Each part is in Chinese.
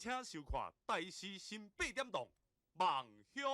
请收看台视新8点档《梦乡》。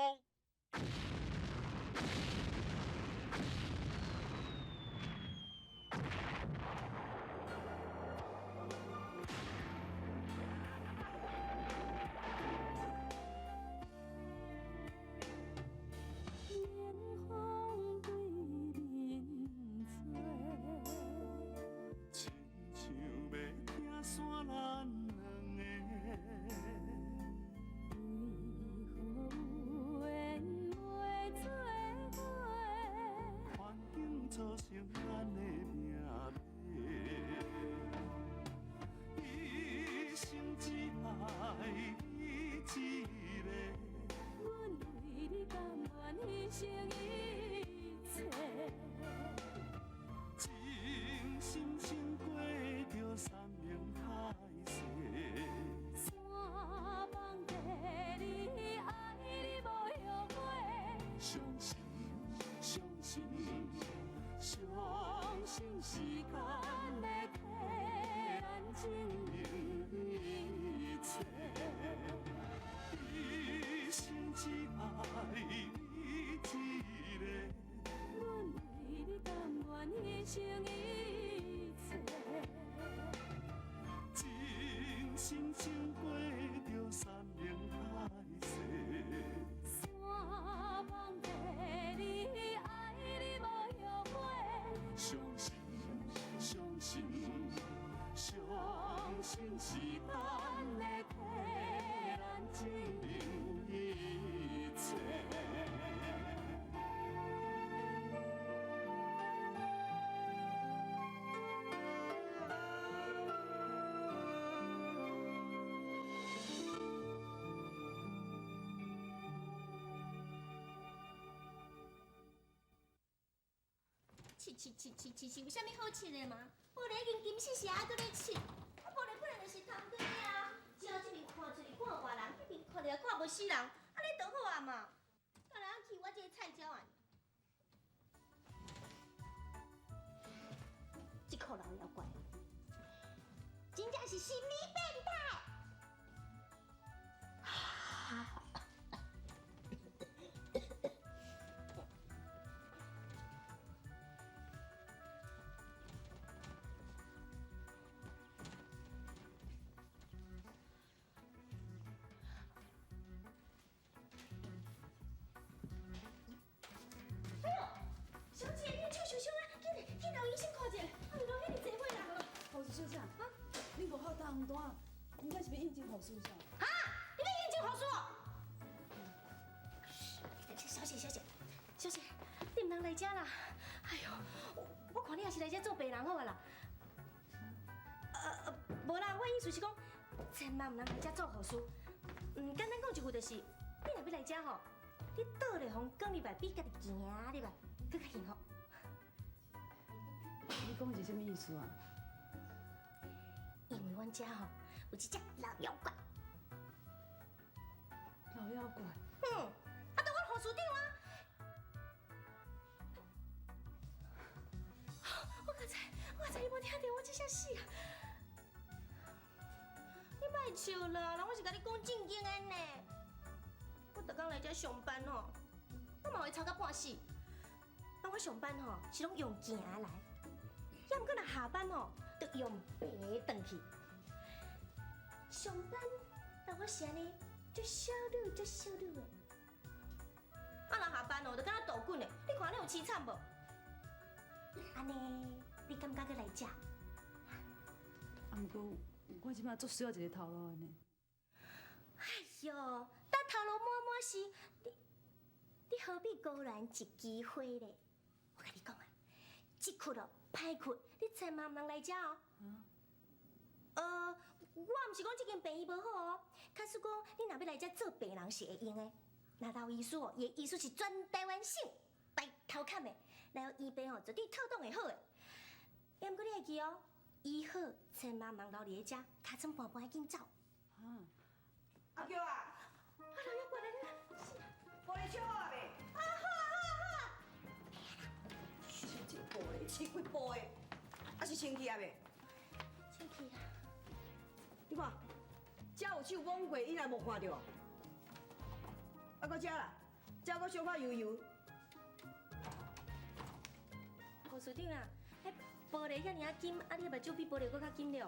是有啥物好吃的吗？无咧已经金死时啊，搁咧吃，无咧可能就是通对啊。只要这边看出去看外人，那边看了看无死人，安尼就好啊嘛。当然去我这个菜鸟啊，这口人妖怪，真正是心理变态。小姐，你手受伤啊！紧让医生看一下。啊，都遐尼济岁人了。护士小姐，啊，恁无好当单，应该是要应征护士啥？啊，你要应征护士哦？小姐，你唔通来遮啦！哎呦，我看你也是来遮做病人好啊啦。无啦，我意思是讲，千万唔通来遮做护士。简单讲一句就是，你若要来遮吼，你倒来风讲入来，比家己行入来，更较幸福。你讲的是什么意思啊？因为阮遮吼有一只老妖怪。老妖怪？啊，当阮护士长啊！我刚才你无听到我这声死啊！你莫笑啦，人我是甲你讲正经的呢。我逐工来遮上班吼，我嘛会吵到半死。但我上班吼是拢用行来，要毋过若下班吼，就用爬转去。上班，但我是安尼，足小女的。啊，若下班哦，就敢若倒滚的，你看你有凄惨无？安尼，你感觉佮来遮？啊，毋过我即马足需要一个头路的呢。哎呦，等头路满时，你何必孤然一枝花咧？我甲你讲啊，即窟哦歹窟，你千万唔通来遮哦。我毋是讲这间病院无好哦，假使讲你若要来遮做病人是会用的。那老医师哦，伊的医术是全台湾省白头砍的，来医病哦绝对妥当会好的。要毋过你会记哦，医好千万莫留伫遮，尻川盘盘紧走。阿娇啊，老妖怪来了，玻璃窗好未？好啊！是一玻璃，是几玻的？啊是清气啊未？清气啊！你看，遮有一手摸过，伊若无看到。啊，搁遮啦，遮搁小可油油。护士长啊，迄玻璃遐尔啊金，啊你目睭比玻璃搁较金了，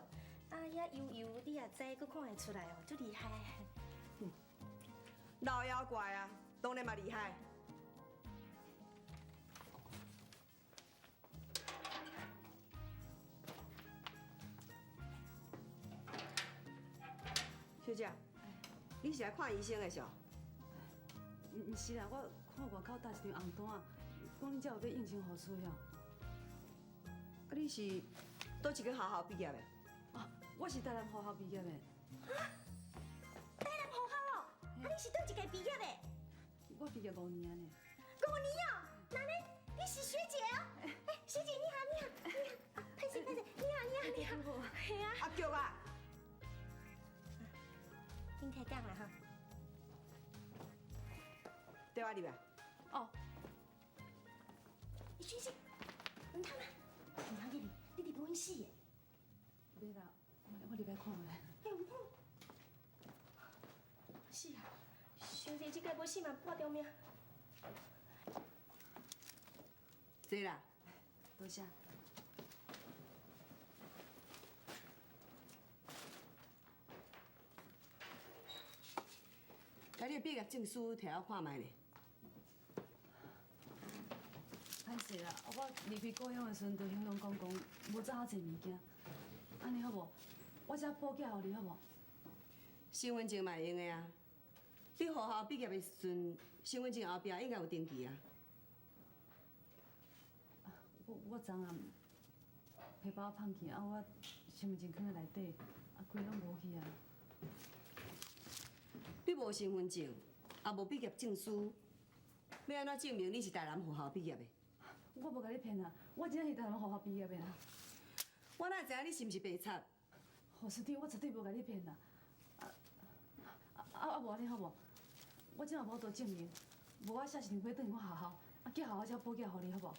啊遐油油你也知，搁看会出来哦，足厉害。老妖怪啊，当然嘛厉害。小姐，你是来看医生的是？毋是啦，我看外口搭一张红单，讲恁遮有要应征护士了。啊，你是倒一个学校毕业的？啊，我是台南华校毕业的。台南护校哦，啊你是倒一届毕业的？我毕业5年呢。 5年哦，那呢？你是学姐哦？哎，学姐你好，你好，你好，拍谁拍谁？你好，你好，你好，嘿啊，阿菊啊，恁开讲了哈。电话入来。哦，你去去，唔通啊？唔通你你入温室的？袂啦，我入来看下。哎，唔通？是啊，小姐这届要死嘛，破条命。坐啦。多谢。把你的毕业证书摕我看卖咧。歹势啦，我离开故乡的时阵，就向乡讲无做好济物件。安尼好无？我只补寄互你好无？身份证嘛会用的啊。你学校毕业的时阵，身份证后壁应该有登记啊。我昨暗皮包放去，啊，我身份证放在内底，啊，规拢无去啊。你无身份证，也无毕业证书，要安怎证明你是台南学校毕业的？我无甲你骗啊，我真正是台南学校毕业的啦。我哪会知影你是毋是白贼？护士长，我绝对无甲你骗啦。无安尼好无？我真也无多证明，无我写一张纸转去我学校，啊，叫学校才补寄互你好无？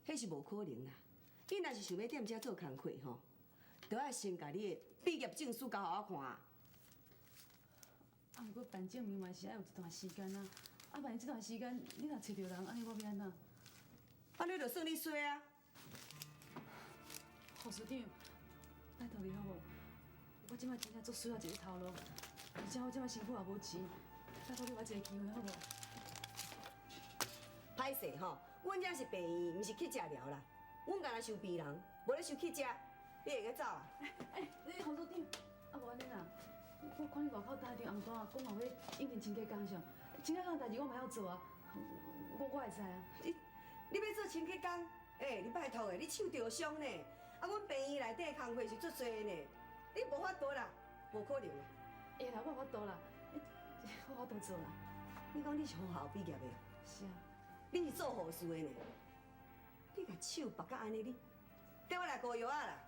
迄是无可能啦！你若是想要踮遮做工课吼，就要先甲你的毕业证书交互我看。啊，毋过办证明嘛是爱有一段时间啊。啊，万一这段时间你若找着人，安尼我要安怎？安尼就算你衰啊！护士长，拜托你好无？我即摆真正足需要一个头路，而且我即摆身躯也无钱，拜托你我一个机会好无？歹势吼，阮遮是病院，毋是去食疗啦。阮干那收病人，无咧收去食。你会去走啊？你护士长，啊无安尼啦，我看你外口搭一张红单，讲嘛要应征清洁工上，清洁工代志我嘛要做啊，我会使啊。你要做清洁工？你拜托的，你手着伤呢。啊，阮病院内底工课是足多呢，你无法度啦，无可能啦。会啦，我有法度啦，我有法度做啦。你讲你是学校毕业的？是啊。你是做护士的呢？你甲手拔甲安尼，你跟我来膏药啊啦！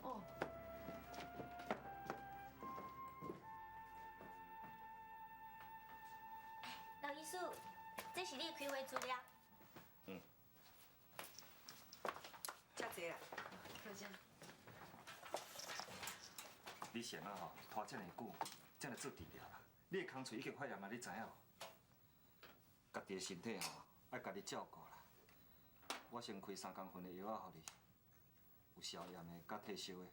哦。老医师，这是你的开会资料。遮济啦。多谢。你先啊吼，拖遮尔久，才来做治疗啦。你的空喙已经发炎啊，你知影无？家己的身体吼，爱家己照顾啦。我先开3公分的药仔互你，有消炎的，甲退烧的。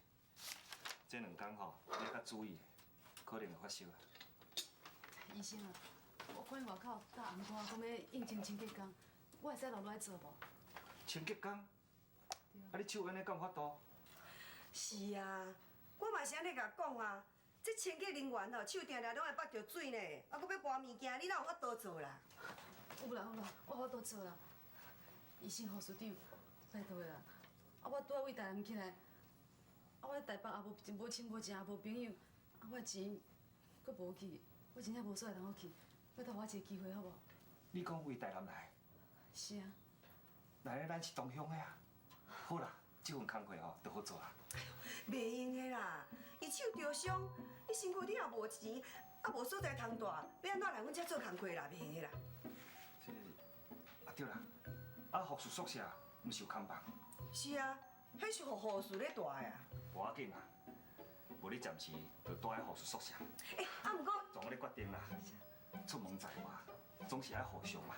这2天吼，你要较注意，可能会发烧啦。医生啊，我看你外口搭红单，讲要应征清洁工，我会使留落来做无？清洁工？啊，你手安尼敢有法度？是啊，我嘛是安尼甲讲啊。这清洁人员吼，手定定拢会捌着水呢，啊，搁要搬物件，你哪有法度做啦？有啦有啦，我有法度做啦。医生护士长，拜托的啦。啊，我拄仔为台南起来，啊，我在台北也无亲无情，也无朋友，啊，我钱搁无去，我真正无所在通去，拜托我一个机会好无？你讲为台南来？是啊。来咧，咱是同乡的啊。好啦，这份工课吼，就好做啦。袂用的啦，伊手着伤，伊身躯你也无钱，啊无所在通住，要安怎来阮遮做工课啦？袂用的啦。这啊对啦，啊护士宿舍毋是有空房？是啊，迄是互护士咧住的啊。无要紧啊，无你暂时就住喺护士宿舍。你决定啦。出门在外，总是爱互相嘛。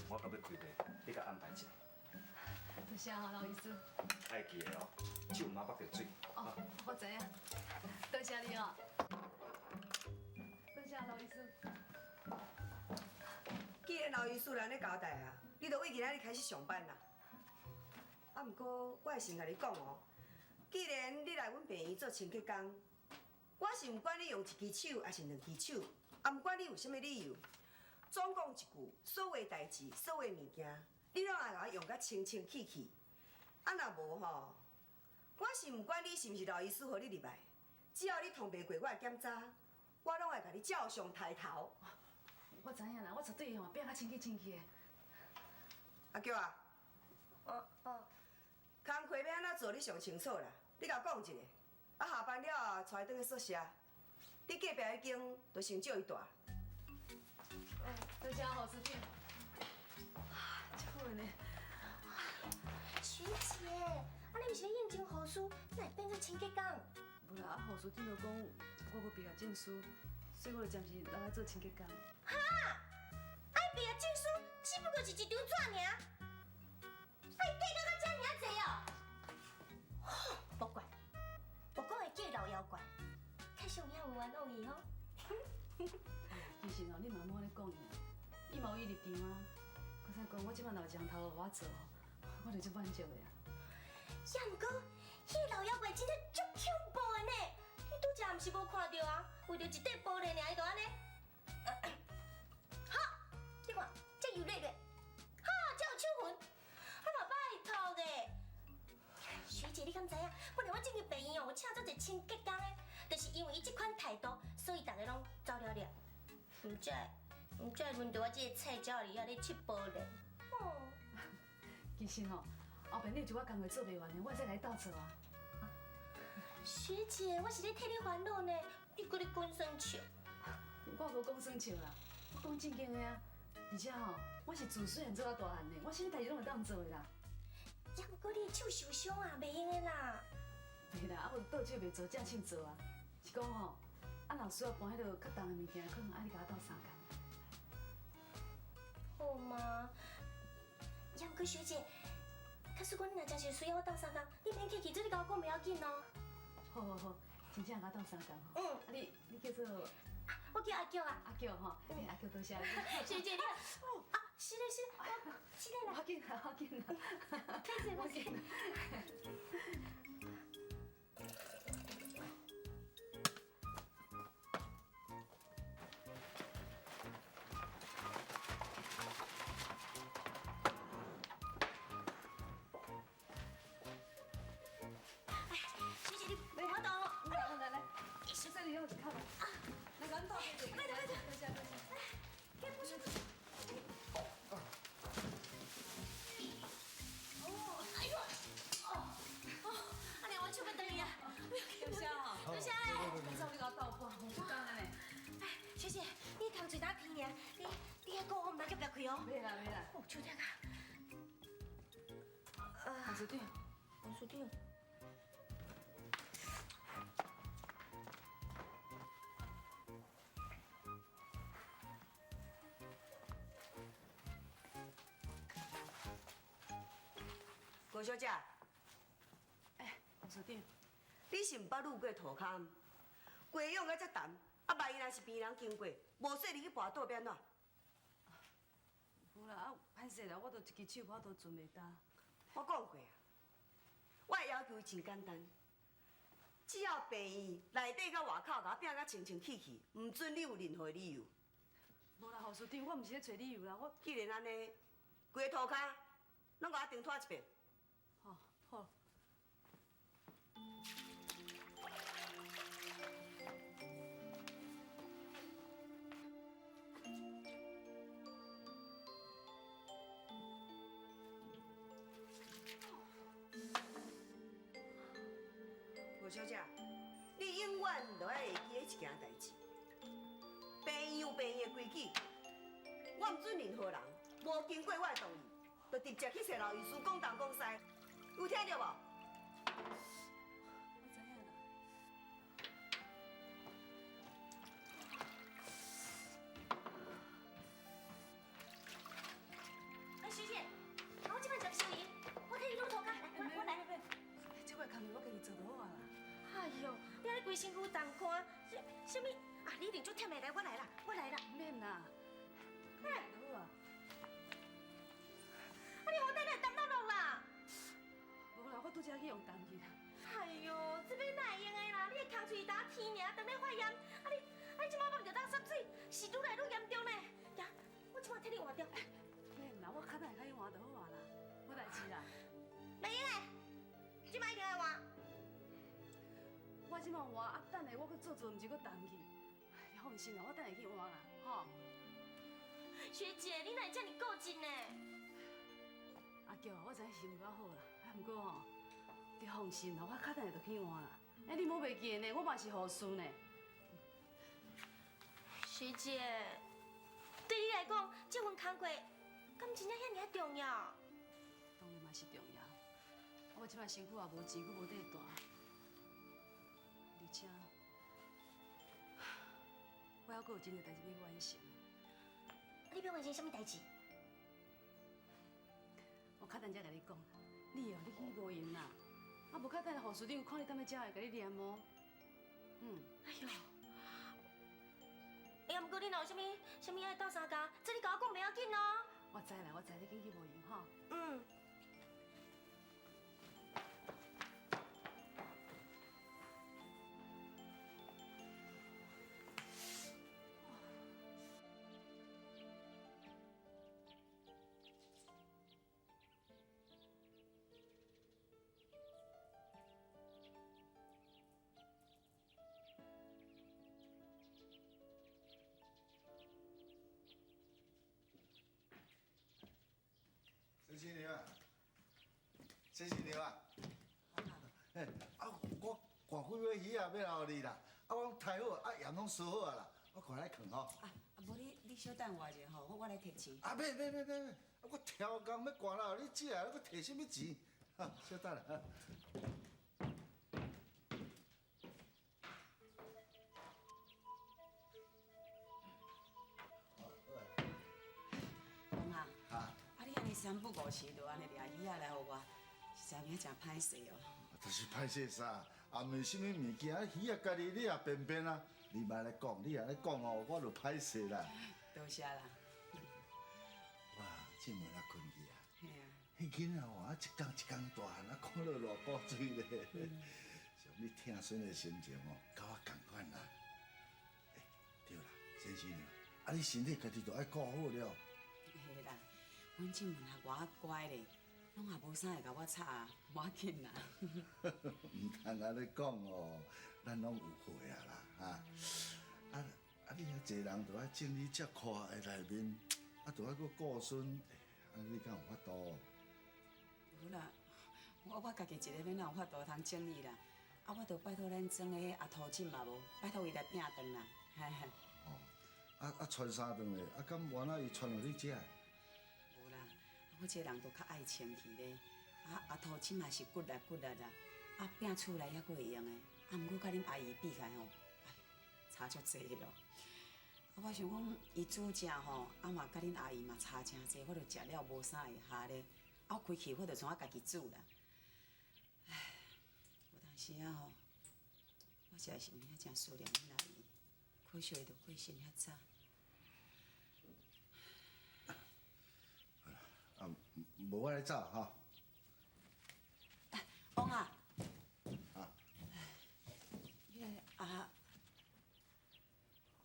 我到要开会，你甲安排一下。多谢啊，老医师。爱记的哦，手唔好捌着水。哦，我知影。多谢你哦。多谢老医师。既然老医师安尼交代啊，你就为今仔日开始上班啦。啊，毋过我会先甲你讲哦，既然你来阮病院做清洁工，我是毋管你用一支手还是两支手，啊，毋管你有啥物理由，总讲一句，所有代志、所有物件，你拢爱甲我用甲清清气气。啊，若无吼，我是毋管你是毋是老医师，互你入来，只要你通袂过我的检查，我拢会甲你照常抬头。我知影啦，我绝对吼变较清气清气的。阿叫啊，工课要安怎做，你上清楚啦。你甲我讲一下，啊下班了后，带伊转去宿舍。你隔壁迄间，就先借伊住。多谢侯师弟。啊，真好呢。学姐，啊你毋是咧应征护士，哪会变做清洁工？无啦，啊侯师弟就讲我无毕业证书，所以我就暂时来做清洁工。哈！爱毕业证书只不过是一张纸尔，爱计到到遮尔济哦。无怪，我讲的计老妖怪，较上遐有冤枉伊哦。其实哦，你嘛莫咧讲伊，伊嘛有伊立场啊。搁再讲，我即摆老墙头我做吼，我就足满足的啊。呀，毋过，迄个老妖怪真正足恐怖的呢！你拄则毋是无看到啊？为着一块玻璃尔，伊就安尼。好，你看，这油蕊蕊，哈，这有手痕，啊嘛拜托的。学姐，你敢知影？本来我进去病院哦，有请做一清洁工的，就是因为伊这款态度，所以大家拢走了了。唔知轮到我这个菜鸟里遐咧切玻璃。哦。其实吼，后边你有一寡工课做袂完的，我会再来斗做啊。学姐，我是咧替你烦恼呢，你搁咧讲生笑。我无讲耍笑啦，我讲正经的啊。而且吼，我是自细汉做到大汉的，我啥物代志拢会当做的啦。呀，不过你的手受伤啊，袂用的啦。袂啦，啊无倒手袂做，正手做啊。是讲吼，啊若需要搬迄落较重的物件，可能爱你甲我斗相共。好吗？呀，不过学姐，假使讲你若真是需要我斗相共，你免客气，做你甲我讲袂要紧哦。好好好，真正甲我斗相共吼。嗯。啊你叫做我叫阿叫啊。阿叫吼，阿叫多谢你。学姐，你啊，是的是，我是的啦。要紧啦，要紧啦。开始，我紧。学姐，你我懂。来，这里有一卡吧。啊，来，咱倒这个。快点。多谢。别不是。哦，哎呦，阿娘，我手要断去啊！多谢哦。多谢。你走，你甲我斗半，我不干了呢。哎，学姐，你头嘴打偏尔，你遐讲我唔通叫别开哦。袂啦。哦，手疼啊。侯师弟，王书长。郭小姐，哎，侯师弟，你是毋捌路过涂骹？鸡养到遮重，啊万一若是边人经过，无说你去跋倒变怎？无啦，啊，歹势啦，我都一支手我都存袂到。我讲过啊，我的要求真简单，只要病院内底甲外口甲我拼甲清清气气，唔准你有任何理由。无啦，侯师弟，我毋是咧找理由啦，我既然安尼，规个涂骹拢甲我重拖一遍。好。郭小姐，你永远都要会记得一件代志：病院有病院的规矩，我唔准任何人无经过我的同意，就直接去找老医师讲东讲西，有听到无？我知影啦。有同款，什么啊？你一定足忝的，来，我来啦，我来啦。免啦，嘿，好啊，啊，你好等下担到落啦。无啦，我拄则去用担去啦。哎呦，这边哪会用的啦？你的空喙打天尔，等咧发炎，你即马放着当湿水，是愈来愈严重呢。呀，我即马替你换掉。免啦，我较等下去换就好啊啦，无代志啦。袂用的，即马一定要换。我即马换，啊，等下我搁做，毋是搁担去。你放心啦，我等下去换啦，吼。学姐，你哪会这么固执呢？阿娇，我知影是毋够好啦，毋过吼，你放心啦，我较等下就去换啦。你莫袂记呢，我嘛是护士呢。学姐，对你来讲，这份工作，敢真正遐尔重要？当然嘛是重要。我即摆身躯也无钱，佫无地住，而且我还佫有真侪代志要完成。你要完成什么代志？我较等才甲你讲，你去无用啦，啊无较等护士长看你踮咧遮会甲你念哦。哎呦，毋过你若有啥物爱斗相共，这你甲我讲袂要紧哦。我知啦，我知你紧去无用吼。嗯。陈新牛啊，陈新牛啊，嘿，啊，我赶几尾鱼啊要留你啦，啊，我抬好，啊，盐拢烧好啊啦，我赶来放吼。无你小等我者吼，我来摕钱。啊，免，我挑工要赶了，你食啊，你搁摕什么钱？哈，小等啦。公啊，啊，你安尼三不五时就安尼掠鱼仔来互我，实在惊真歹势哦。就是歹势啥，也毋是什么物件，啊，鱼啊家己你也便便啊，你莫来讲，你安尼讲哦，我就歹势啦。多谢啦。哇，进门啊困去啊。嘿啊，迄囡仔哦，啊一工大汉，啊看到偌古水咧。像你疼孙的心情哦，甲我同款啦。对啦，先生，啊你身体家己都爱顾好了。嘿啦，阮进门啊偌乖咧，拢也无啥会甲我吵啊，无要紧啦。唔通安尼讲哦，咱拢有会啊啦，哈。你遐济人都爱整理遮宽的内面，啊，都爱搁顾孙，你敢有法度？好啦，我家己一个免哪有法度通整理啦。啊，我着拜托咱庄的阿涂进嘛无，拜托伊来拼饭啦，嘿嘿。哦，传三顿的，啊，敢原来伊传互你食？无啦，我这个人都较爱清气咧。阿涂进嘛是骨力啦，拼厝内还佫会用的。毋过甲恁阿姨比起来吼，差足济咯。我想讲，伊煮食吼，嘛甲恁阿姨嘛差真济，我着食了无啥会下咧。我开气我着从我家己煮啦。唉，有当时啊吼，我实在是有影真思念恁阿姨，可惜伊着过身遐早。啊，无我来走哈。王啊，啊，迄个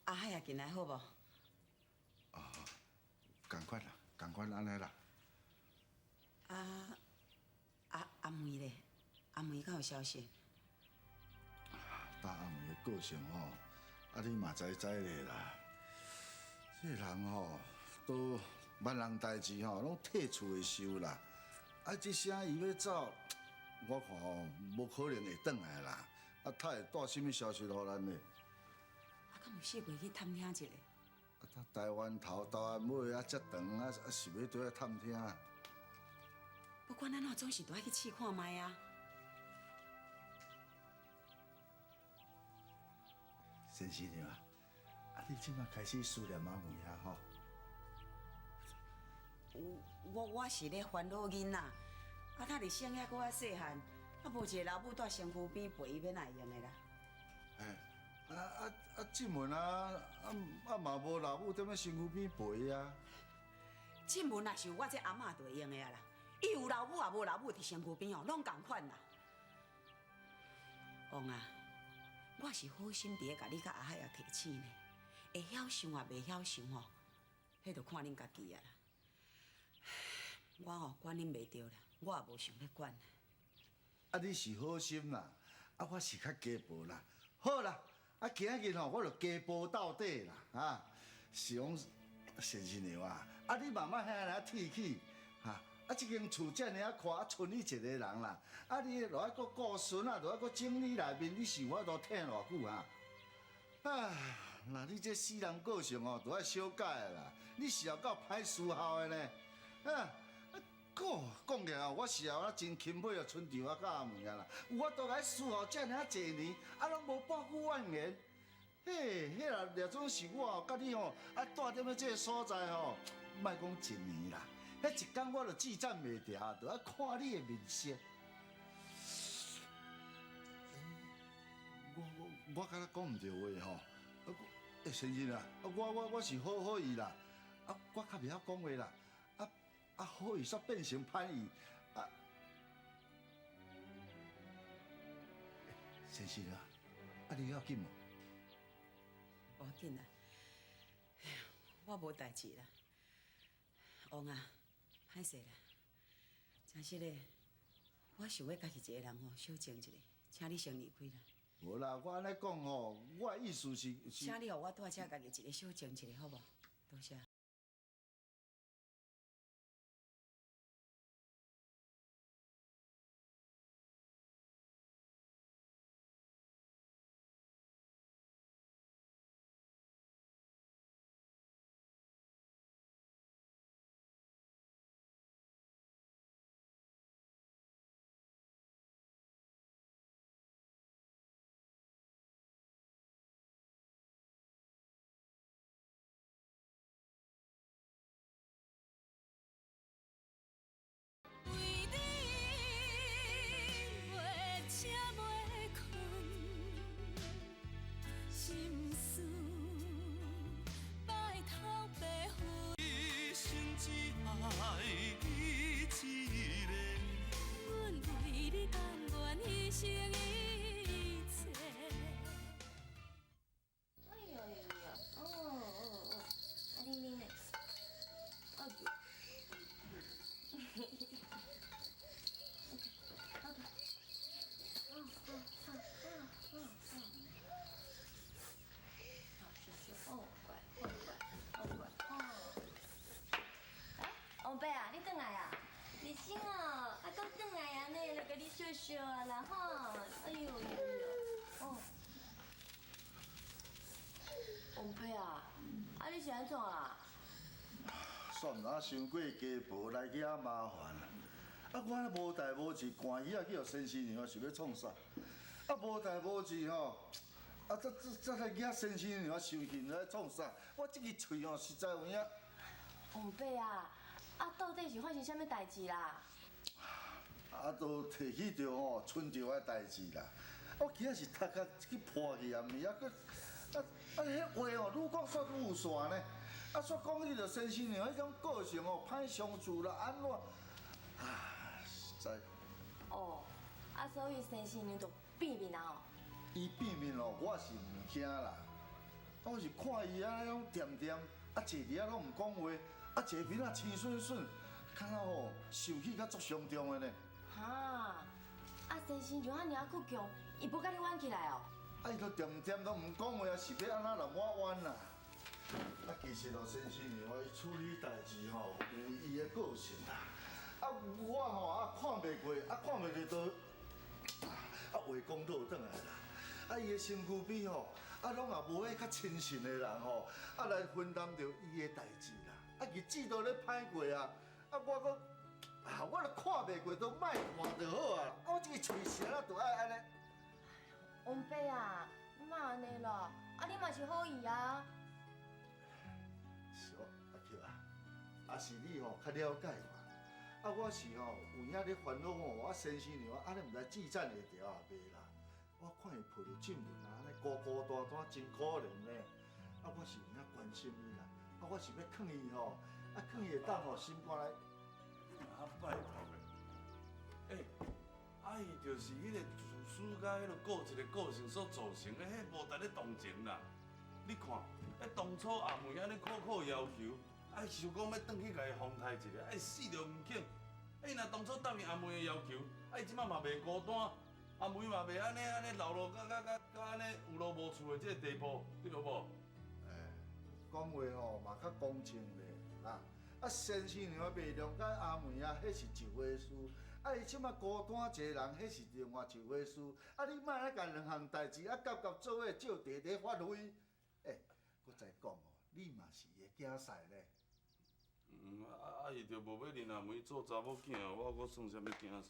阿海也进来好无？共款啦，共款安尼啦。阿梅咧，阿梅敢有消息？大阿妹的个性吼，啊你嘛知咧啦。这个人吼，都万人代志吼，拢替厝的受啦。啊，一声伊要走，我看吼无可能会转来啦。啊，他会带什么消息互咱呢？敢有试过去探听一下？啊，台湾头、台湾尾啊，遮长啊，是要倒来探听。不管咱怎总是都爱去试看卖啊。先生啊，你即马开始思念阿妹啊吼？我是咧烦恼囡仔，他伫生遐搁较细汉，无一个老母在身躯边陪伊，要哪会用的啦？哎。进门啊，嘛无老母踮咧身躯边陪啊。进门也是有我这阿嬷就会用的啊啦。伊有老母也无老母伫身躯边哦，拢共款啦。王啊，我是好心伫咧甲你甲阿海也提醒呢，会晓想也袂晓想吼，迄就看恁家己啊啦。我吼管恁袂着啦，我也无想要管。啊，你是好心啦，啊，我是较家暴啦。好啦，啊，今日吼，我就家暴到底啦，啊，是讲先生娘啊，啊，你慢慢遐尔铁起，哈，啊，这间厝遮尔啊宽，啊，剩你一个人啦，啊，你落爱搁顾孙啊，落爱搁整理内面，你想我都挺偌久啊？啊，那你这死人个性哦，都要小改啦，你是后够歹思考的呢，啊。讲起来，我是后真钦佩村长啊，甲阿妹啊啦，有法度来伺候遮尔济年，啊，拢无半句怨言。嘿，迄若掠总是我甲你吼，啊，住踮咧这个所在吼，莫讲一年啦，迄一天我就志赞袂掉，就要看你的面色。我敢若讲唔对话吼，先生啊，我是好意啦，啊，我较袂晓讲话啦。啊，好意煞变成歹意，啊，先生啊，啊你要紧无？无要紧啦，我无代志啦。王啊，歹势啦，真实嘞，我想要家己一个人吼小静一下，请你先离开啦。无啦，我安尼讲吼，我的意思是，请你互我住遮家己一个小静一下，好无？多谢。王伯啊，你转来啊？日升哦，啊，搁转来安尼来甲你笑笑啊啦吼！哎呦呦呦，哦。王伯啊，啊你是安怎啊？算哪伤过家婆来去啊麻烦啦！啊，我咧无代无志，赶鱼啊去互先生娘想要创啥？啊，无代无志吼，啊，再来惹先生娘生气来创啥？我这支喙哦，实在有影。王伯啊！啊，到底是发生啥物代志啦？啊，都提起着吼村长的代志啦。我今仔是头壳去破去啊，毋是啊，迄话哦，愈讲煞愈有线呢。啊，煞讲迄个先生娘迄种个性哦，歹相处啦，安怎？啊，实在。哦，啊，所以先生娘就变面啊哦。伊变面哦，我是毋惊啦。我是看伊啊，种恬恬，啊，坐伫啊拢毋讲话。啊，一面啊青顺顺，看到吼受气较足伤重的呢。哈，啊先生就遐尔倔强，伊无甲你挽起来哦。啊，伊都恬恬都毋讲话，是要安怎让我挽啦？啊，其实哦，先生娘伊处理代志吼，有伊的个性啦。啊，我吼看袂过，看袂过都话讲倒转来啦。啊，伊的身躯边吼，拢也无迄较亲信的人吼，来分担着伊的代志啦。啊，日子都咧歹过啊！我就看袂过，都莫看就好啊！我这个嘴舌啊，都爱安尼。王伯啊，你莫安尼咯，啊你嘛是好意啊。是哦，阿舅啊，是你吼较了解我，我是吼有影咧烦恼吼，我先生娘安尼毋知自赞会着也袂啦。我看伊抱着进门啊，安尼孤孤单单，真可怜呢。啊，我是有影关心伊啦，啊，我是要劝伊吼，啊，劝伊会当吼心肝来。啊，拜托诶！啊，伊就是迄个自私甲迄个顾一个个性所造成的，迄无值咧同情啦。你看，当初阿妹安尼苦苦要求，啊，想讲要转去甲伊风台一下，死都毋肯。伊若当初答应阿妹的要求，伊即摆嘛袂孤单，阿妹嘛袂安尼流落到安尼有路无厝的这个地步，对无？讲话吼嘛较公正咧，啊，先生娘袂谅解阿妹啊，迄是一回事。啊，伊即摆孤单一个人，迄是另外一回事。啊，你莫咧甲两项代志啊，夹做伙借地地发挥。我再讲哦，你嘛是伊的囝婿咧。伊就无要认阿妹做查某囝，我算啥物囝婿？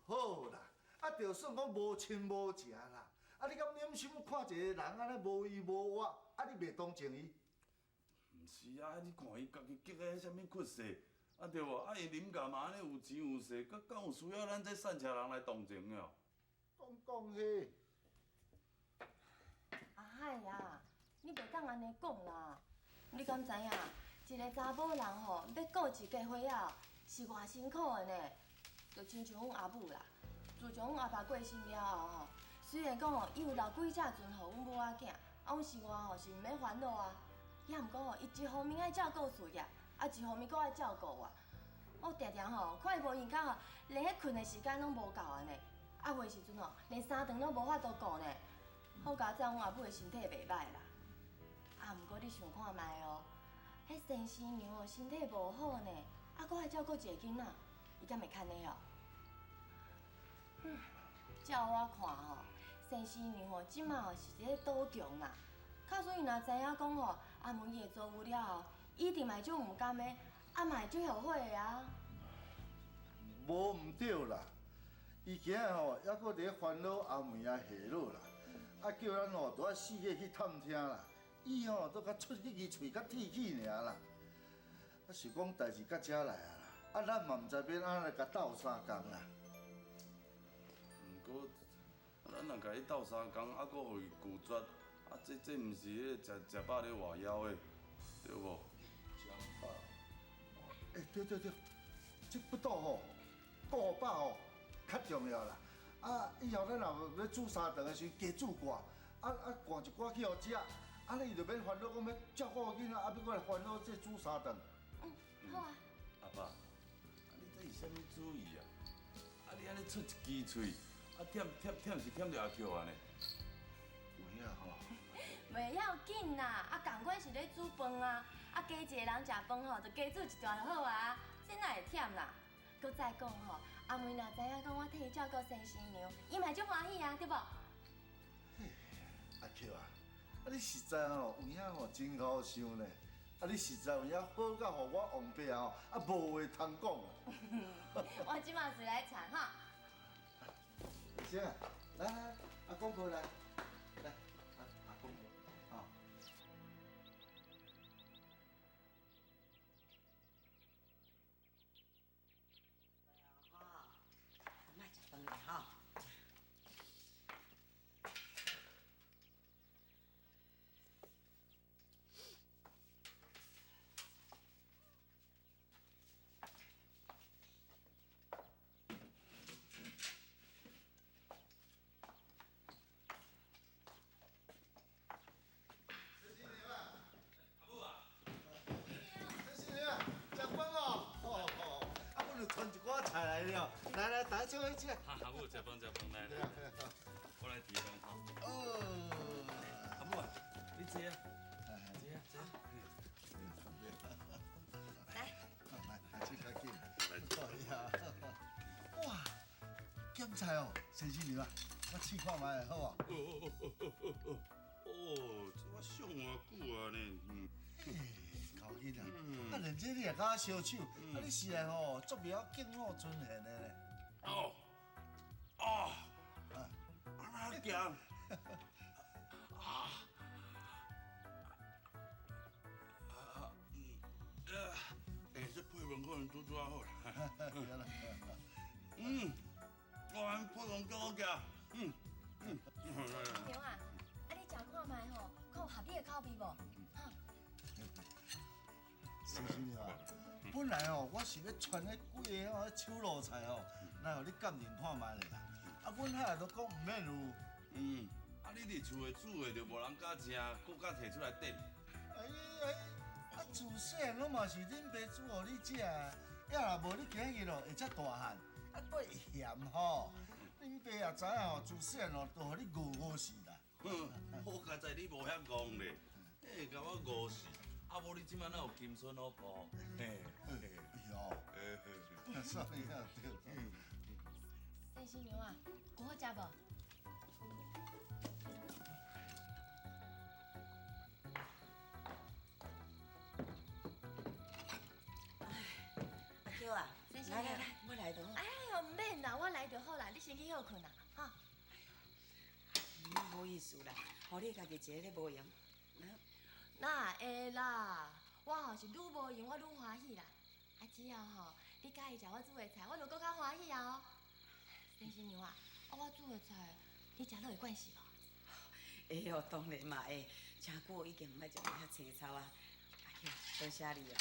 好啦，啊，就算讲无亲无情啦，啊，你敢忍心看一个人安尼无依无我，啊，你袂同情伊？毋是啊，你看伊家己结个啥物缺势，啊对无？啊伊啉甲嘛安尼有钱有势，敢有需要咱这善车人来同情哦？讲迄，阿海啊，你袂当安尼讲啦！你敢知影，一个查某人吼，要顾一家伙仔，是偌辛苦的呢？就亲像阮阿母啦，自从阮阿爸过身了后吼，虽然讲吼，伊有留几只船予阮母仔囝，啊，阮生活吼是毋免烦恼啊。也毋过吼，伊一方面爱照顾事业，啊，一方面搁爱照顾我。我常常吼，看伊无闲到吼，连迄困的时间拢无够安尼。啊，有的时阵吼，连3顿拢无法度顾呢。好佳在阮阿母的身体袂歹啦。啊，毋过你想看卖哦，迄先生娘哦身体无好呢，啊，搁爱照顾一个囡仔，伊敢会堪的哦？照我看吼，先生娘哦，即马哦是咧倒强啦。假使伊若知影讲吼，阿妹伊会做有了后，伊一定嘛会足唔甘的，啊嘛会足后悔的啊。无毋对啦，伊今日吼还搁伫烦恼阿妹啊下落啦，啊叫咱吼都爱四下去探听啦，伊吼都甲出迄支喙甲铁去尔啦，啊是讲代志到遮来啊啦，啊咱嘛毋知要安尼甲斗相共啦。毋过，咱若甲伊斗相共，啊，搁互伊拒绝，啊，这毋是迄个食饱咧活枵的，对无？对，这不倒吼，顾饱吼较重要啦。啊，以后咱若要煮3顿的时，加煮寡，啊灌一寡去互食，安尼伊就免烦恼讲要照顾囡仔，啊要过来烦恼这煮3顿。好啊。阿爸，啊你这是啥物主意啊？啊你安尼出一支喙，啊忝是忝着阿舅安尼。有影吼。袂要紧啦，啊，共款是咧煮饭啊，啊，加一个人食饭吼，就加煮一段就好啊，这哪会忝啦？搁再讲吼，阿妹若知影讲我替伊照顾先生娘，伊嘛足欢喜啊，对无？阿舅啊，啊你实在吼有影吼真好想呢，啊你实在有影好到互我王伯吼啊无话通讲啊。我即马是来馋哈。行啊，来，阿公婆来，阿公婆，啊。莫食饭了吼。传一寡菜来了，来，大家坐一起。阿母食饭来，我来提供吼。哦，阿母啊，你坐啊，来，去较紧。哇，咸菜哦，先生娘啊，我试看卖好啊。这我想偌久啊呢，高囡啊，啊，连这你也敢烧手，啊，你是来吼，足袂晓敬我尊贤的咧。安那行？这配饭可能煮啊好啦。我安配饭叫我食，娘啊，你食看卖吼，看有合你的口味无？哈。先生啊，本来哦，我是要传迄几个哦手路菜哦，来互你鉴定看卖咧啦。啊，阮遐都讲毋免有。啊，你伫厝诶煮诶，就无人敢食，搁敢摕出来点。啊，自细汉我嘛是恁爸煮互你食，要若无你今日哦会遮大汉，啊，搁会嫌吼。恁爸也知影吼，自细汉哦都互你饿死啦。好佳在你无遐戆咧，甲我饿死。啊，无你即摆哪有金孙好抱？嘿，哟，所以啊对。三新娘啊，有好食无？阿 Q 啊，来，我来就好。哎呦，唔免啦，我来就好啦，你先去休困啦，哈。唔好意思啦，互你家己一个咧无用。那会啦，我吼是愈无用，我愈欢喜啦。啊，只要吼你介意食我煮的菜，我就搁较欢喜啊哦。三新娘啊，我煮的菜你食落会惯势无？会哦，当然嘛会。真久已经毋爱食遐青草啊。阿 Q，多谢你哦。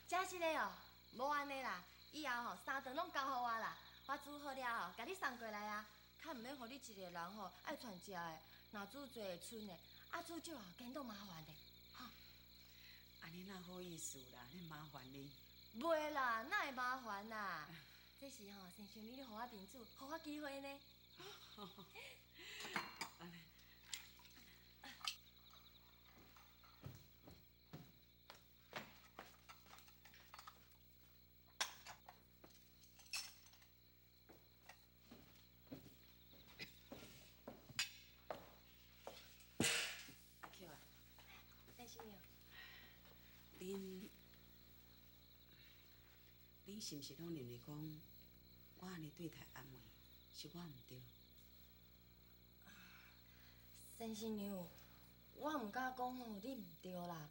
真是的哦，无安尼啦，以后吼3顿拢交互我啦，我煮好了后，甲你送过来啊，较毋免互你一个人吼爱串食的，若煮多会剩的，啊煮少啊惊到麻烦的，哈。安尼哪好意思啦，恁麻烦你。袂啦，哪会麻烦啦？这是吼先像你互我面子，互我机会呢。阿 Q 啊，三新娘，恁是毋是拢认为讲我安尼对待阿妹是我毋对？三新娘，我毋敢讲吼你毋对啦，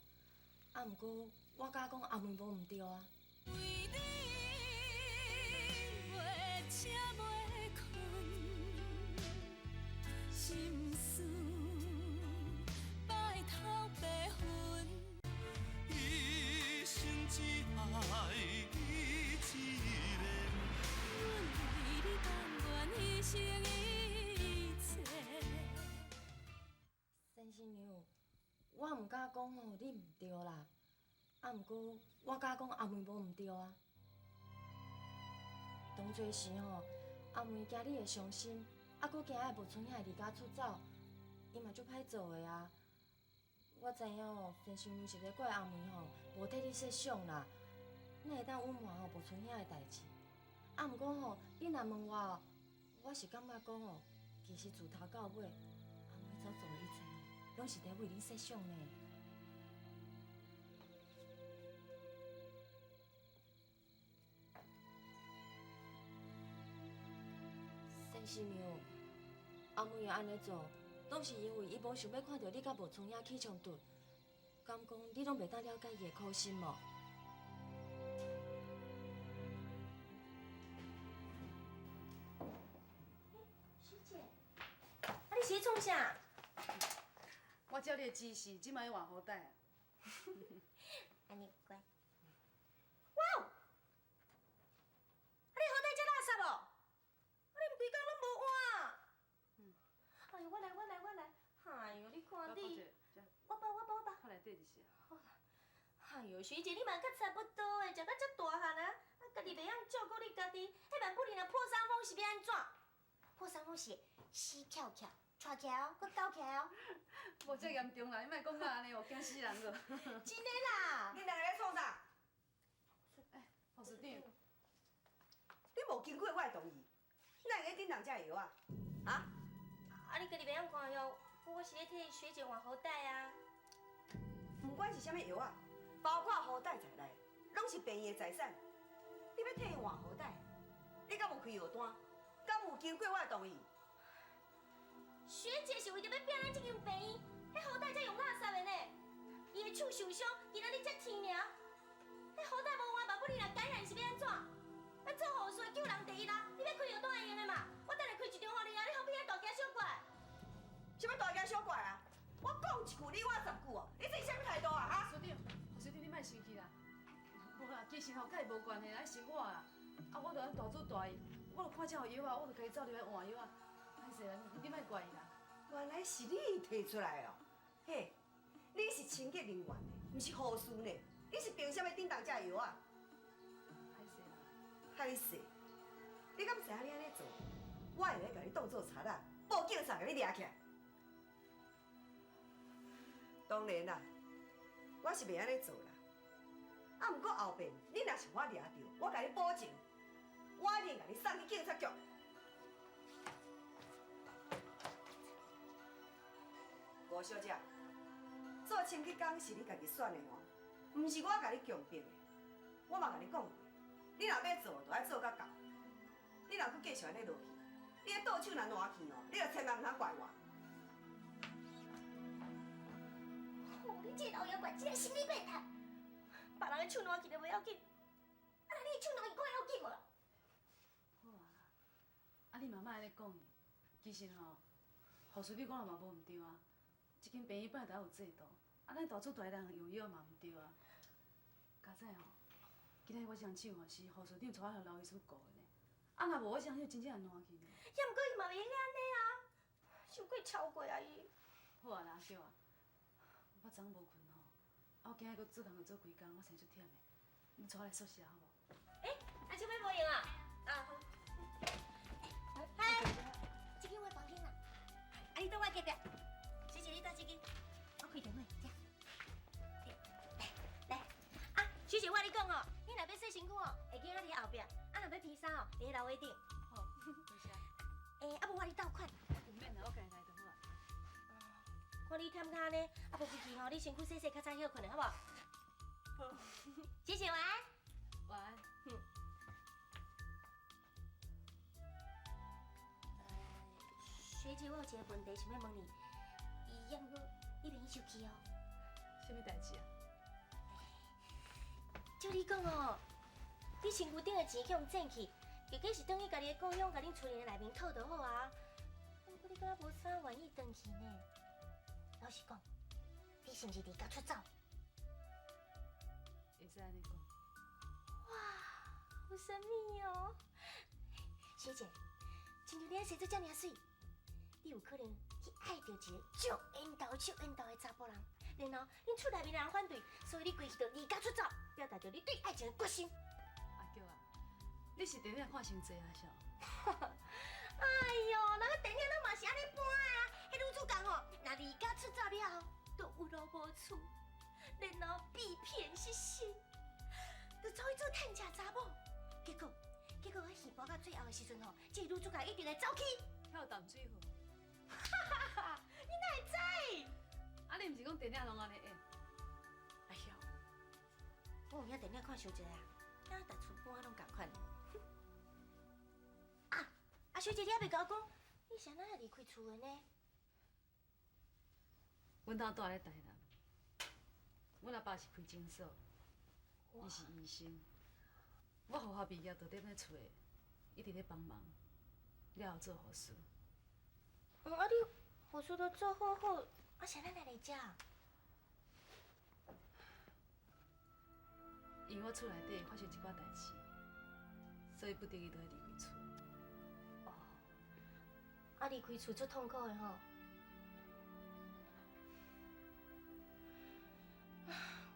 啊毋过我敢讲阿妹无毋对啊。为你袂吃袂困，心思白头白昏，一生只爱你一个。阮为你甘愿牺牲一切。三新娘，我毋敢讲吼你毋对啦，啊毋过我敢讲阿妹无毋对啊。当初时吼，阿妹惊你会伤心，啊，搁惊爱无存遐离家出走，伊嘛足歹做的啊。我知影吼，三新娘是咧怪阿妹吼，无替你设想啦，哪会当隐瞒吼无存遐的代志？啊，毋过吼，你若问我哦，我是感觉讲吼，其实自头到尾，阿妹所做的一切吼，拢是在为你设想呢。三新娘，阿妹会安尼做，拢是因为伊无想要看到你甲无春雅起冲突，敢讲你拢袂当了解伊的苦心无？师姐，啊你是咧创啥？我照你的指示，即摆换好带啊。安尼乖。哇哦！啊你好大只垃圾哦！啊你毋规工拢无换。哎呦，我来。哎呦，你看你，我包。看内底就是啊。哎呦，学姐你嘛较差不多的，食到遮大汉啊，家己袂晓照顾你家己，迄万不离若破伤风是要安怎？破伤风是死翘翘，拽起来哦，搁倒起来哦。无遮严重啦，你莫讲到安尼哦，惊死人个。真的啦。恁两个咧创啥？护士长，你无经过我的同意，哪会去顶人遮药啊？啊？啊，你家己袂晓看药，我是咧替学姐换好带啊。不管是啥物药啊，包括好带在内，拢是病院的财产。你要替伊换好带，你敢有开药单？敢有经过我的同意？学姐是为着要拼咱这间病院，迄好歹才用垃圾的呢。伊的手受伤，今仔日才天尔。迄好歹无换，万不离若感染是要安怎？咱做护士救人第一啦，你要开药单会用的嘛？我等下开一张互你啊，你方便遐大惊小怪。什么大惊小怪啊？我讲一句，你我10句哦，你这是什么态度啊？哈！所长，所长你莫生气啦。无啦，其实吼，甲伊无关系啦，是我啦。啊，我著按大做大意，我著看这有药啊，我著家己走入来换药啊。歹势啦，你莫怪伊啦。原来是你提出来哦。嘿，你是清洁人员呢，毋是护士呢。你是凭什么顶当这药啊？歹势啦。歹势！你敢知影你安尼做，我会来甲你当做贼仔，报警察甲你抓起来。当然啦，我是袂安尼做啦。啊，毋过后边你若是我抓到，我甲你保证，我一定甲你送去警察局。吴小姐，做清洁工是你家己选的哦，毋是我甲你强迫的。我嘛甲你讲过，你若要做，就爱做到到。你若阁继续安尼落去，你的倒手若烂去哦，你就千万毋通怪我。你这老妖怪真是心理变态！别人的手烂去就袂要紧，啊，你的手烂去敢要紧无？好啊，啊你嘛莫安尼讲伊。其实吼，护士你讲的嘛无毋对啊。一间病院本来就要有制度，啊咱大做大人用药嘛毋对啊。加在吼，今日我双手吼是护士长带我去老医所顾的呢。啊若无我双手真正会烂去呢。也毋过伊嘛袂安尼啊，伤过超过啊伊。好啊啦，对啊。我昨昏无困吼，啊我今日搁做工做规工，我生出忝的。你带我来宿舍好无？啊，手尾无用啊？啊好。嗨，这间我房间啦，啊你等我隔壁。小姐，你倒这间，我开电话，来，啊，小姐，我跟你讲哦，你若要洗身躯哦，会记仔伫后壁，啊若要披衫哦，伫楼尾顶。好，多谢。啊无我你倒款。唔免啦，我家己来就好啊。看你忝甲呢，啊无规矩吼，你身躯洗洗较早休困的好无？好。小姐晚安。晚安。学姐，我有一个问题想要问你，也毋过你免生气哦。什么代志啊？照你讲哦，你身躯顶的钱去用捡去，结果是等于家己的故乡，甲恁厝里内面讨就好啊。不过你敢若无啥愿意转去呢？老实讲，你是毋是离家出走？会使安尼讲。哇，好神秘哦！学姐，亲像你安生做遮尔水，你有可能去爱到一个足缘投的查甫人，然后恁厝内面的人反对，所以你规气就离家出走，表达着你对爱情的决心。阿娇啊，你是电影看伤济啊，是？哎呦，人个电影拢嘛是安尼搬的啊！迄女主角吼，若离家出走了后，就有路无厝，然后被骗失身，就走去做趁食查某。结果我戏播到最后的时阵吼，这个女主角一定会走去。遐有淡水河。你哪会知？啊，你毋是讲电影拢安尼演？哎呦，我有影电影看伤济啊，哪逐厝搬拢共款。啊，小姐，你还袂甲我讲，你是安怎离开厝的呢？阮兜住咧台南，阮阿爸是开诊所，伊是医生。我学校毕业就踮咧厝诶，一直咧帮忙，了后做护士。啊，你护士都做好好，啊，谁咱来来遮？因为我厝内底发生一寡代志，所以不得已就要离开厝。哦，啊，离开厝足痛苦的吼。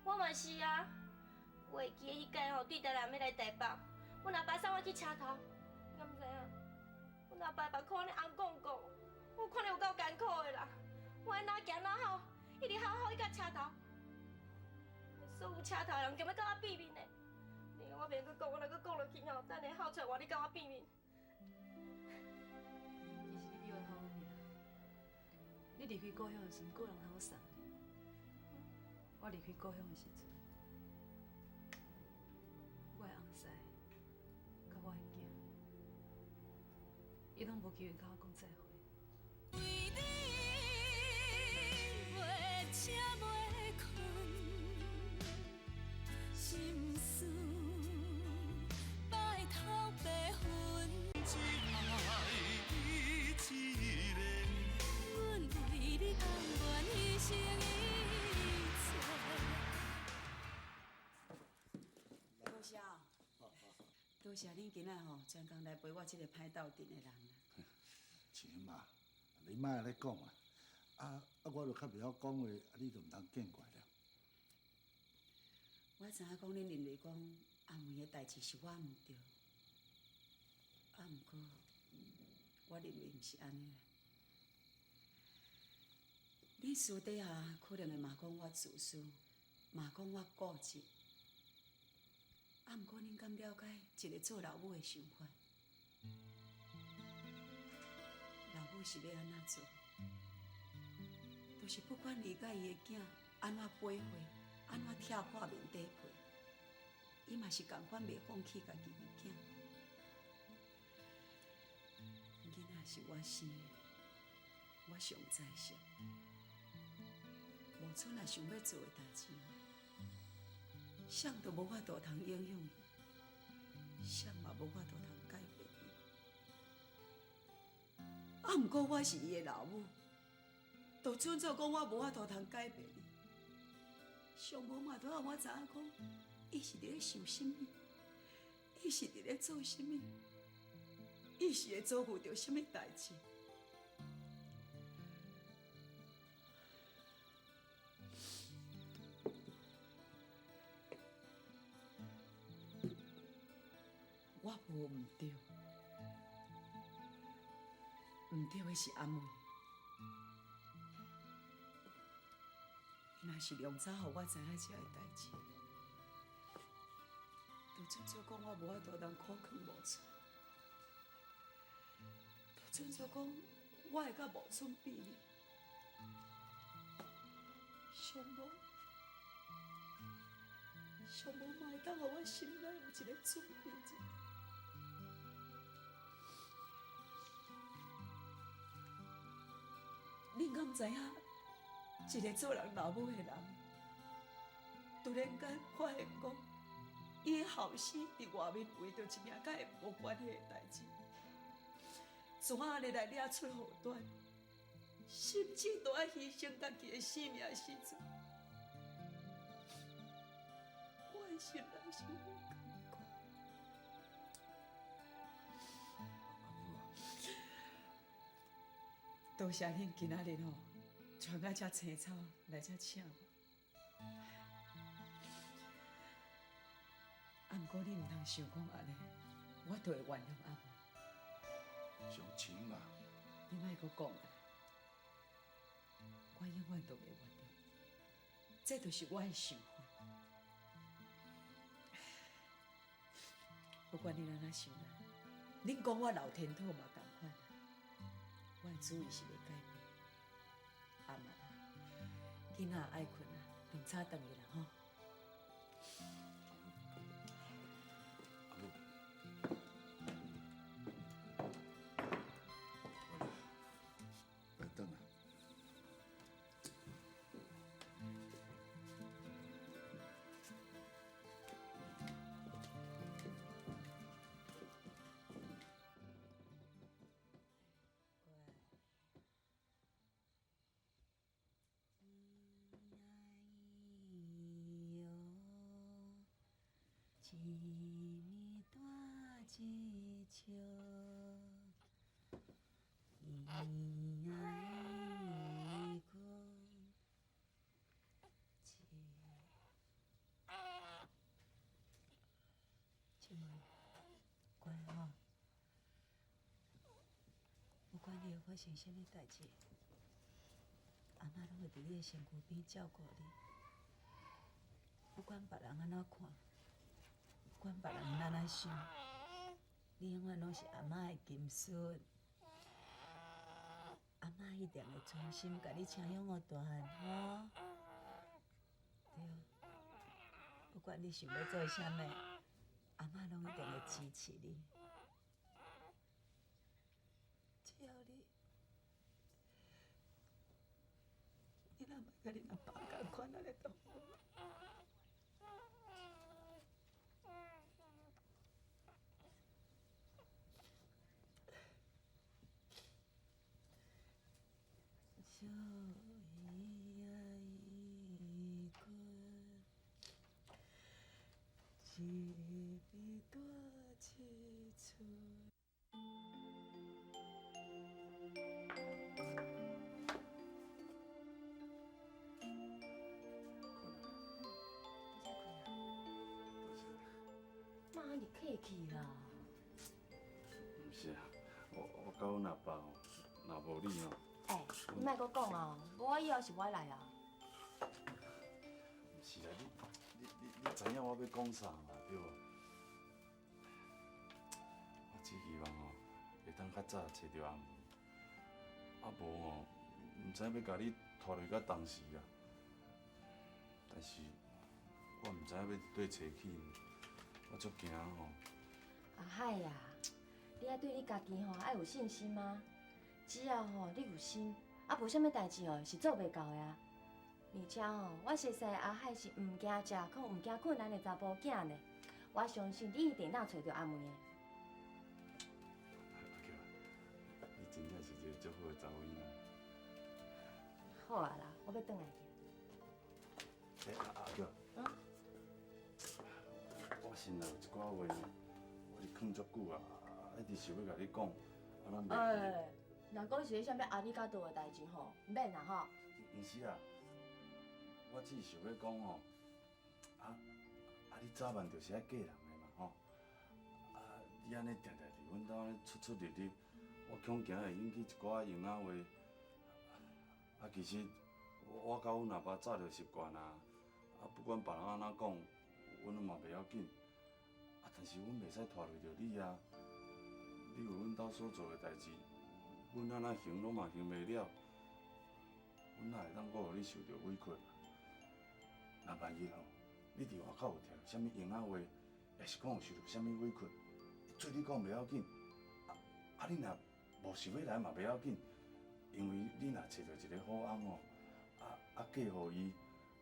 我嘛是啊，我会记得迄届吼，对台南要来台北，阮阿爸送我去车头，敢知影？阮阿爸目眶安尼红光光，我看了有够艰苦的啦。我哪行哪好，一直好去到车头，所有车头的人强要甲我变面的。你我免去讲，我若去讲落去吼，等下好出来，你甲我变面。其实你比我好尔，你离开故乡的时阵，个人好送你。我离开故乡的时阵，我的翁婿，甲我的囝，伊拢无机会甲我讲再会。为你袂吃袂困，心事白头白昏。只爱伊一个，阮为多谢恁今仔吼，专工来陪我这个歹斗阵的人啦。钱嘛，你莫安尼讲啊！我就较袂晓讲话，你就毋通见怪了。我知影讲恁认为讲阿梅的代志是我毋对，毋过我认为毋是安尼啦。恁私底下可能会骂讲我自私，骂讲我固执，毋过恁敢了解一个做老母的想法？老母是要安怎做？就是不管离解伊的囝安怎背回，安怎拆破面底皮，伊嘛是共款袂放弃家己的囝。囡仔是我生的，我上在想，无准若想要做的代志，谁都无法度通影响伊，谁嘛无法度通改变伊。毋过我是伊的老母。就准做讲我无法度通改变伊，上无嘛，都让我知影讲，伊是伫咧想什么，伊是伫咧做什么，伊是会遭遇着什么代志。我无毋对，毋对的是阿妹。若是良早，互我知影这个代志，就准做讲我无法度通苦劝无出，就准做讲我会甲无准比哩，上无嘛会当互我心内有一个准备者。恁敢知影？一个做人老母的人，突然间发现讲，伊的后生伫外面为着一件甲伊无关系的代志，怎啊咧来掠出祸端，甚至都要牺牲家己的性命时阵，我的心内是无感觉。多谢恁今仔日吼。传到遮青草来遮请我，毋过你毋通想讲安尼，我就会原谅阿妹。上钱嘛，你莫阁讲啦，我永远都袂原谅，这就是我的想法。不管你安怎想啦，恁讲我老天土嘛共款啦，我的主意是袂改变。阿妈啦，囡仔爱困啊，明早等伊啦吼。阿母，来等啊。一年大一笑，伊爱过这妹，乖吼，不管你会发生什么代志，阿妈拢会伫你的身躯边照顾你，不管别人安怎看。不管别人安怎想，你永远拢是阿妈的金孙。阿妈一定会专心甲你请养到大汉，吼。对，不管你想要做啥物，阿妈拢一定会支持你。只要你若袂甲恁阿爸共款安尼度过。小伊爱困，一笔大安尼客气啦。毋是啊，我甲阮阿爸哦，若无你哦，哎，你莫搁讲啊，无我以后是我来啊。毋是啊，你知影我要讲啥嘛，对无？我只希望哦，会当较早找着阿妹，啊无哦，毋知要甲你拖累到当时啊。但是我毋知影要对找去呢，我足惊吼。阿海呀，你爱对你家己吼爱有信心啊！只要吼你有心，啊无啥物代志哦是做袂到的啊。而且吼，我熟悉阿海是毋惊食苦、毋惊困难的查甫囝呢。我相信你一定当找到阿妹的。阿桥，你真正是一个足好的查某囡仔。好啊啦，我要转来去。阿桥，我心内有一寡话，我是囥足久啊，一直想要甲你讲，啊拢袂。哎，若讲是迄啥物阿里嘎多的代志吼，免啦吼。毋是啊，我只是想要讲吼，你早晚就是爱嫁人的嘛吼，你安尼定定伫阮兜安尼出入入，我恐惊会引起一寡婴仔话。其实我甲阮阿爸早就习惯啊，不管别人安怎讲，阮嘛袂要紧。但是阮袂使拖累着你啊！你为阮兜所做的代志，阮安怎行拢嘛行袂了。阮哪会当阁互你受着委屈啊？若万一吼，你伫外口有听到啥物婴仔话，也是讲有受着啥物委屈，做你讲袂要紧。你若无想要来嘛袂要紧，因为你若找到一个好翁哦，嫁互伊，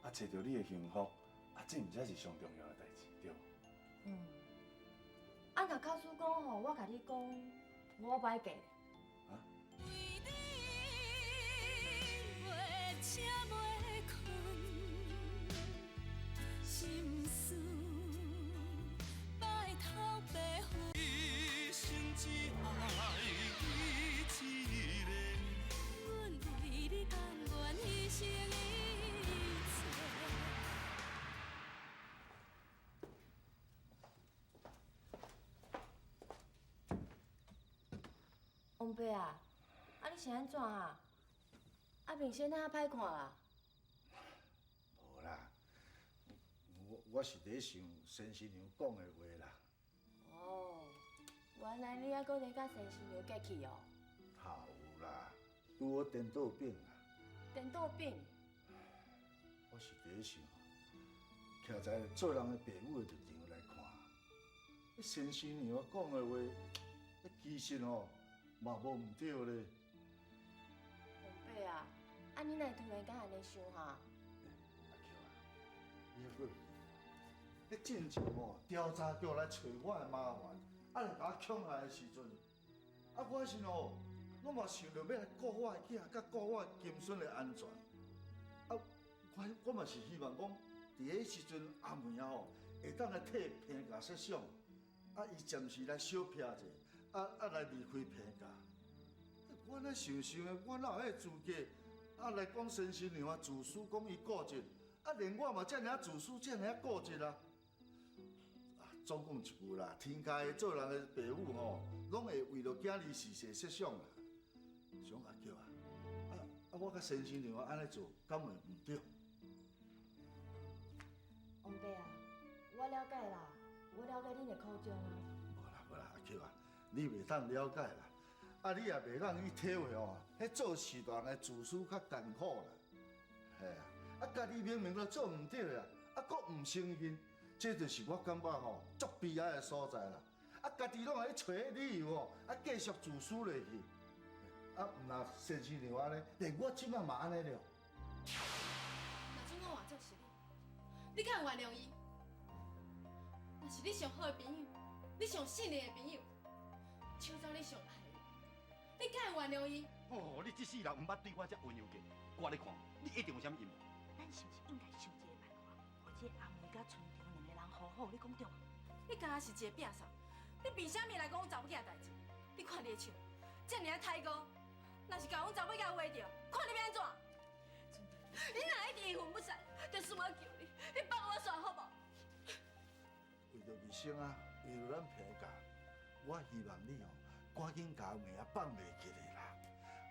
找到你的幸福，这毋才是上重要的代志，对无？若告诉讲吼，我甲你讲，我不爱嫁。心事拜头白付，一生只爱伊一个。阮为你甘愿牺牲一切。王伯啊，你是安怎啊？面色哪歹看啊？无啦，我是伫想先新娘讲的话啦。哦，原来你还搁咧甲先新娘过去哦？好啦，拄我颠倒饼啦。颠倒饼？我是伫想，徛在做人的爸母的立场来看，先新娘讲的话，其实吼嘛无毋对咧。王伯啊，你哪会突然间安尼想哈？阿桥啊，你还佫你进前吼调查局来找我的麻烦，来甲我抢来的时阵，我是吼，我嘛想着要来顾我的囝，甲顾我的金孙的安全。我嘛是希望讲，伫迄时阵阿妹啊吼，会当来替平价设想，伊暂时来小撇者，来离开平价。我咧想想的，我哪有迄资格来讲先新娘自私，讲伊固执，连我嘛遮尔自私，遮尔固执啊！总讲一句啦，天下的做人的爸母吼，拢会为着囝儿事业设想啦。想阿桥啊，我甲先新娘安尼做，敢会毋对？王伯啊，我了解啦，我了解恁的苦衷啊。无啦，阿桥啊，你袂当了解啦，你也袂当去体会哦，迄做事大人的自私较艰苦啦。系家己明明都做毋对啦，阁毋承认，这就是我感觉吼足悲哀的所在啦。家己拢爱去找理由哦，继续自私落去。毋若先新娘安尼，连我即摆嘛安尼了。若准我换做是你敢会原谅伊？若是你上好的朋友，你上信任的朋友，抢走你上爱的，你敢会原谅伊？哦，你这世人毋捌对我这温柔过，我咧看，你一定有啥物阴谋。咱是不是应该想一个办法，或者阿妹甲春婷两个人好好？你讲对吗？你敢若是一个摒扫，你凭啥物来讲阮查某囝的代志？你看你的手，遮尔太高，若是甲阮查某囝画着，看你要安怎？你若一直阴魂不散，就是我求你，你放我煞好无？为着医生啊，为了咱平家，我希望你赶紧甲命啊放袂记哩啦。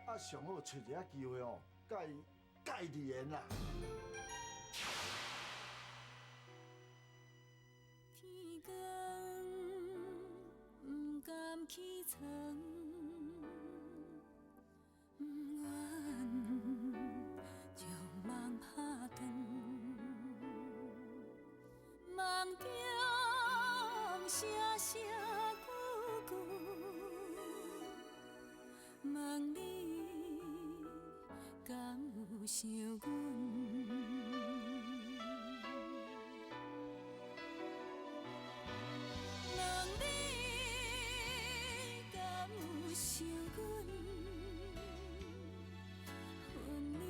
啊，上好找一个机会甲伊离缘啦。天光不敢起床，不愿将梦拍断，梦中声声句句，问你敢有想阮？想阮恨你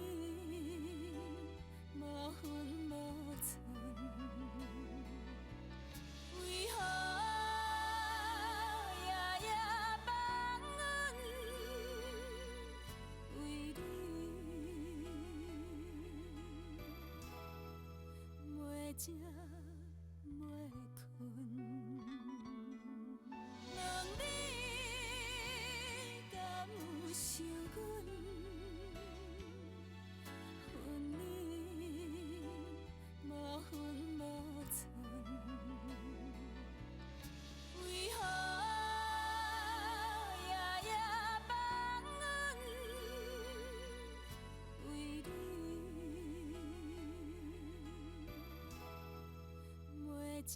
无分无寸，为何夜夜放阮为你袂食袂困？问你想阮恨你无分无寸，为何夜夜放阮为你袂食？